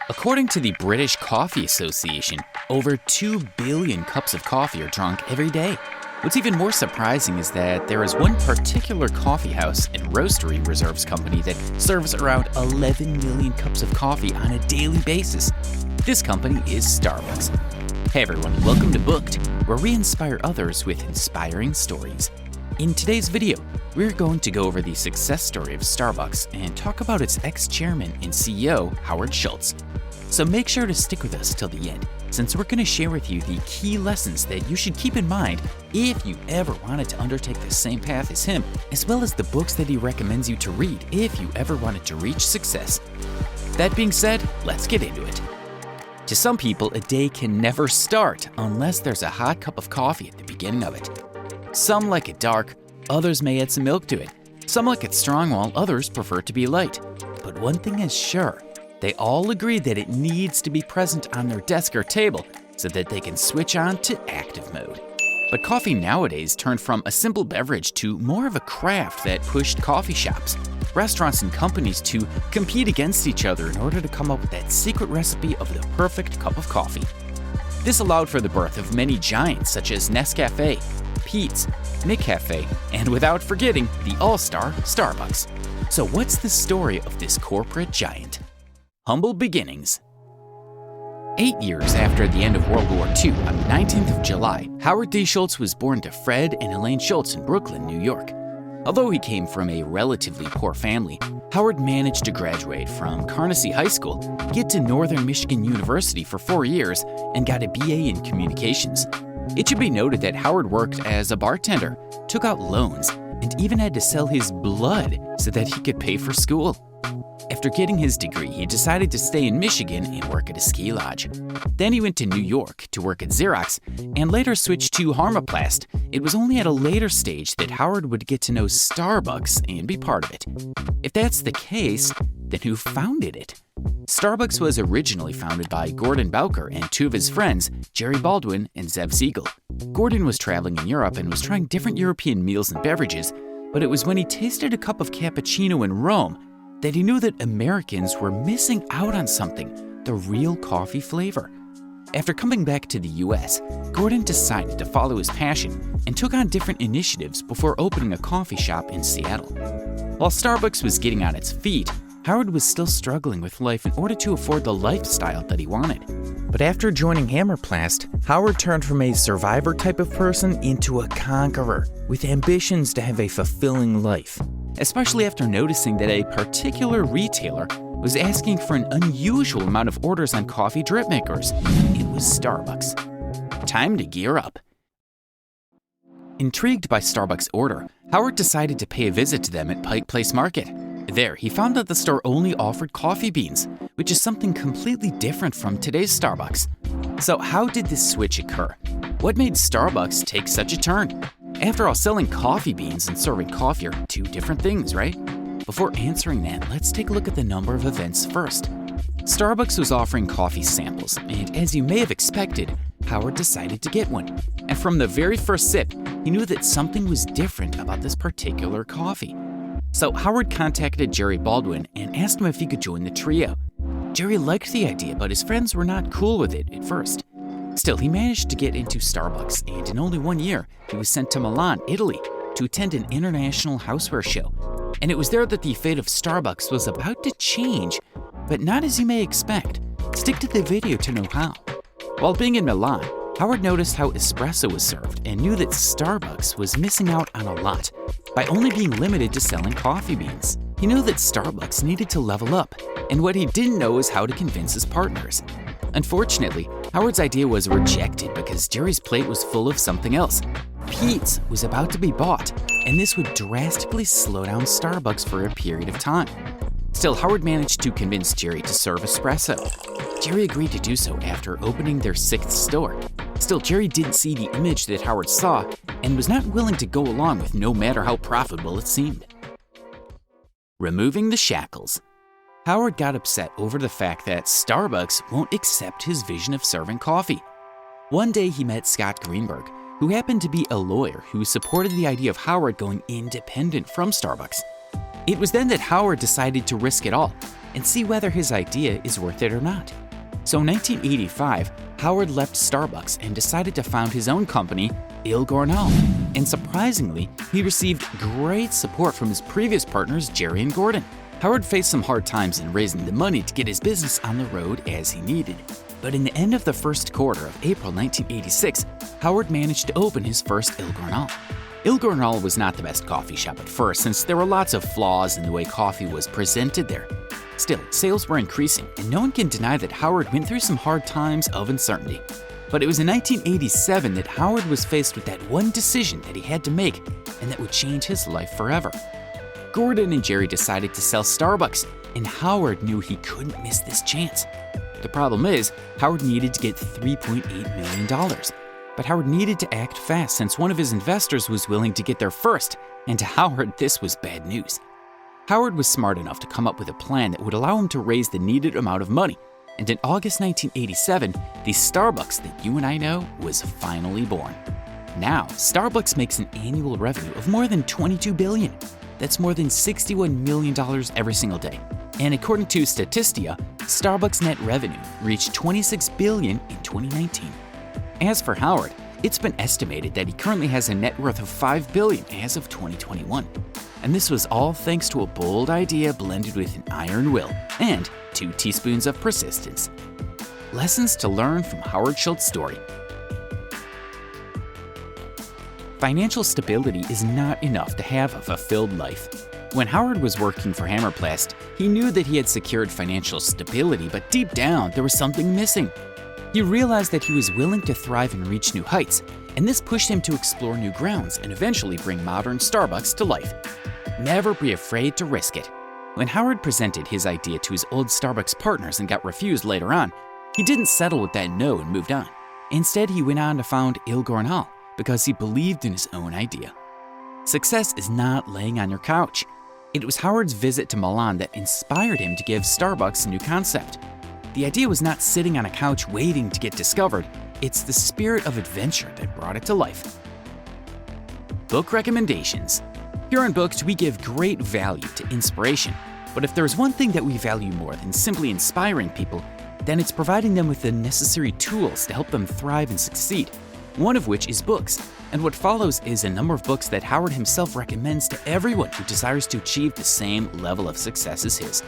According to the British Coffee Association, over 2 billion cups of coffee are drunk every day. What's even more surprising is that there is one particular coffee house and roastery reserves company that serves around 11 million cups of coffee on a daily basis. This company is Starbucks. Hey everyone, welcome to Booked, where we inspire others with inspiring stories. In today's video, we're going to go over the success story of Starbucks and talk about its ex-chairman and CEO, Howard Schultz. So make sure to stick with us till the end, since we're going to share with you the key lessons that you should keep in mind if you ever wanted to undertake the same path as him, as well as the books that he recommends you to read if you ever wanted to reach success. That being said, let's get into it. To some people, a day can never start unless there's a hot cup of coffee at the beginning of it. Some like it dark, others may add some milk to it. Some like it strong while others prefer it to be light. But one thing is sure, they all agree that it needs to be present on their desk or table so that they can switch on to active mode. But coffee nowadays turned from a simple beverage to more of a craft that pushed coffee shops, restaurants, and companies to compete against each other in order to come up with that secret recipe of the perfect cup of coffee. This allowed for the birth of many giants such as Nescafe, Peet's, McCafe, and without forgetting the all-star Starbucks. So what's the story of this corporate giant? Humble beginnings. 8 years after the end of World War II, on the 19th of July, Howard D. Schultz was born to Fred and Elaine Schultz in Brooklyn, New York. Although he came from a relatively poor family, Howard managed to graduate from Carnegie High School, get to Northern Michigan University for 4 years, and got a BA in communications. It should be noted that Howard worked as a bartender, took out loans, and even had to sell his blood so that he could pay for school. After getting his degree, he decided to stay in Michigan and work at a ski lodge. Then he went to New York to work at Xerox and later switched to Harmoplast. It was only at a later stage that Howard would get to know Starbucks and be part of it. If that's the case, then who founded it? Starbucks was originally founded by Gordon Bowker and two of his friends, Jerry Baldwin and Zev Siegel. Gordon was traveling in Europe and was trying different European meals and beverages, but it was when he tasted a cup of cappuccino in Rome that he knew that Americans were missing out on something, the real coffee flavor. After coming back to the US, Gordon decided to follow his passion and took on different initiatives before opening a coffee shop in Seattle. While Starbucks was getting on its feet, Howard was still struggling with life in order to afford the lifestyle that he wanted. But after joining Hammerplast, Howard turned from a survivor type of person into a conqueror with ambitions to have a fulfilling life, especially after noticing that a particular retailer was asking for an unusual amount of orders on coffee drip makers. It was Starbucks. Time to gear up. Intrigued by Starbucks' order, Howard decided to pay a visit to them at Pike Place Market. There, he found that the store only offered coffee beans, which is something completely different from today's Starbucks. So how did this switch occur? What made Starbucks take such a turn? After all, selling coffee beans and serving coffee are two different things, right? Before answering that, let's take a look at the number of events first. Starbucks was offering coffee samples, and as you may have expected, Howard decided to get one. And from the very first sip, he knew that something was different about this particular coffee. So Howard contacted Jerry Baldwin and asked him if he could join the trio. Jerry liked the idea, but his friends were not cool with it at first. Still, he managed to get into Starbucks, and in only 1 year, he was sent to Milan, Italy, to attend an international houseware show. And it was there that the fate of Starbucks was about to change, but not as you may expect. Stick to the video to know how. While being in Milan, Howard noticed how espresso was served and knew that Starbucks was missing out on a lot by only being limited to selling coffee beans. He knew that Starbucks needed to level up, and what he didn't know is how to convince his partners. Unfortunately, Howard's idea was rejected because Jerry's plate was full of something else. Peet's was about to be bought, and this would drastically slow down Starbucks for a period of time. Still, Howard managed to convince Jerry to serve espresso. Jerry agreed to do so after opening their 6th store. Still, Jerry didn't see the image that Howard saw and was not willing to go along with no matter how profitable it seemed. Removing the shackles. Howard got upset over the fact that Starbucks won't accept his vision of serving coffee. One day he met Scott Greenberg, who happened to be a lawyer who supported the idea of Howard going independent from Starbucks. It was then that Howard decided to risk it all. and see whether his idea is worth it or not. So in 1985, Howard left Starbucks and decided to found his own company, Il Gornal. And surprisingly, he received great support from his previous partners, Jerry and Gordon. Howard faced some hard times in raising the money to get his business on the road as he needed. But in the end of the first quarter of April 1986, Howard managed to open his first Il Gornal. Il Gornal was not the best coffee shop at first, since there were lots of flaws in the way coffee was presented there. Still, sales were increasing, and no one can deny that Howard went through some hard times of uncertainty. But it was in 1987 that Howard was faced with that one decision that he had to make, and that would change his life forever. Gordon and Jerry decided to sell Starbucks, and Howard knew he couldn't miss this chance. The problem is, Howard needed to get $3.8 million. But Howard needed to act fast since one of his investors was willing to get there first, and to Howard, this was bad news. Howard was smart enough to come up with a plan that would allow him to raise the needed amount of money, and in August 1987, the Starbucks that you and I know was finally born. Now, Starbucks makes an annual revenue of more than $22 billion. That's more than $61 million every single day. And according to Statista, Starbucks net revenue reached $26 billion in 2019. As for Howard, it's been estimated that he currently has a net worth of $5 billion as of 2021. And this was all thanks to a bold idea blended with an iron will and 2 teaspoons of persistence. Lessons to learn from Howard Schultz's story. Financial stability is not enough to have a fulfilled life. When Howard was working for Hammerplast, he knew that he had secured financial stability, but deep down, there was something missing. He realized that he was willing to thrive and reach new heights, and this pushed him to explore new grounds and eventually bring modern Starbucks to life. Never be afraid to risk it. When Howard presented his idea to his old Starbucks partners and got refused later on, he didn't settle with that no and moved on. Instead, he went on to found Il Gornal because he believed in his own idea. Success is not laying on your couch. It was Howard's visit to Milan that inspired him to give Starbucks a new concept. The idea was not sitting on a couch waiting to get discovered. It's the spirit of adventure that brought it to life. Book recommendations. Here on Books, we give great value to inspiration. But if there's one thing that we value more than simply inspiring people, then it's providing them with the necessary tools to help them thrive and succeed, one of which is books. And what follows is a number of books that Howard himself recommends to everyone who desires to achieve the same level of success as his.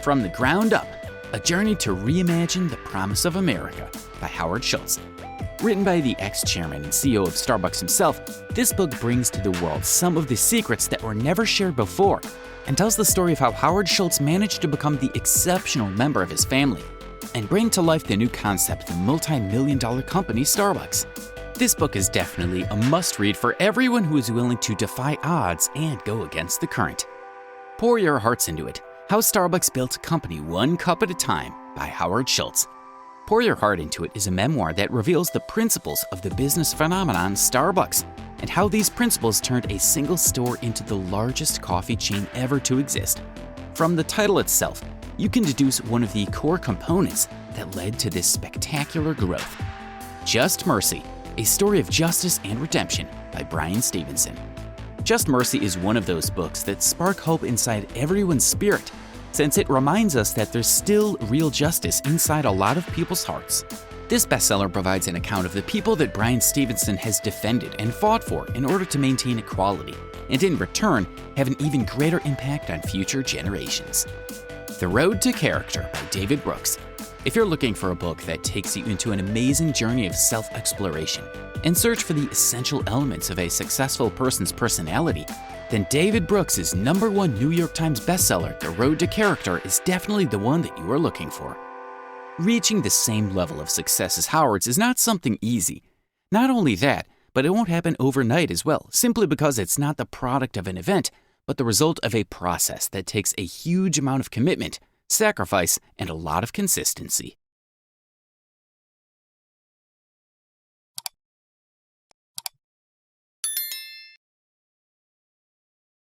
From the Ground Up, A Journey to Reimagine the Promise of America by Howard Schultz. Written by the ex-chairman and CEO of Starbucks himself, this book brings to the world some of the secrets that were never shared before and tells the story of how Howard Schultz managed to become the exceptional member of his family and bring to life the new concept of the multi-million-dollar company Starbucks. This book is definitely a must-read for everyone who is willing to defy odds and go against the current. Pour your hearts into it. How Starbucks Built a Company One Cup at a Time by Howard Schultz. Pour Your Heart Into It is a memoir that reveals the principles of the business phenomenon Starbucks and how these principles turned a single store into the largest coffee chain ever to exist. From the title itself, you can deduce one of the core components that led to this spectacular growth. Just Mercy, a story of justice and redemption by Bryan Stevenson. Just Mercy is one of those books that spark hope inside everyone's spirit, since it reminds us that there's still real justice inside a lot of people's hearts. This bestseller provides an account of the people that Bryan Stevenson has defended and fought for in order to maintain equality, and in return, have an even greater impact on future generations. The Road to Character by David Brooks. If you're looking for a book that takes you into an amazing journey of self-exploration and search for the essential elements of a successful person's personality, then David Brooks' #1 New York Times bestseller, The Road to Character, is definitely the one that you are looking for. Reaching the same level of success as Howard's is not something easy. Not only that, but it won't happen overnight as well, simply because it's not the product of an event, but the result of a process that takes a huge amount of commitment, sacrifice, and a lot of consistency.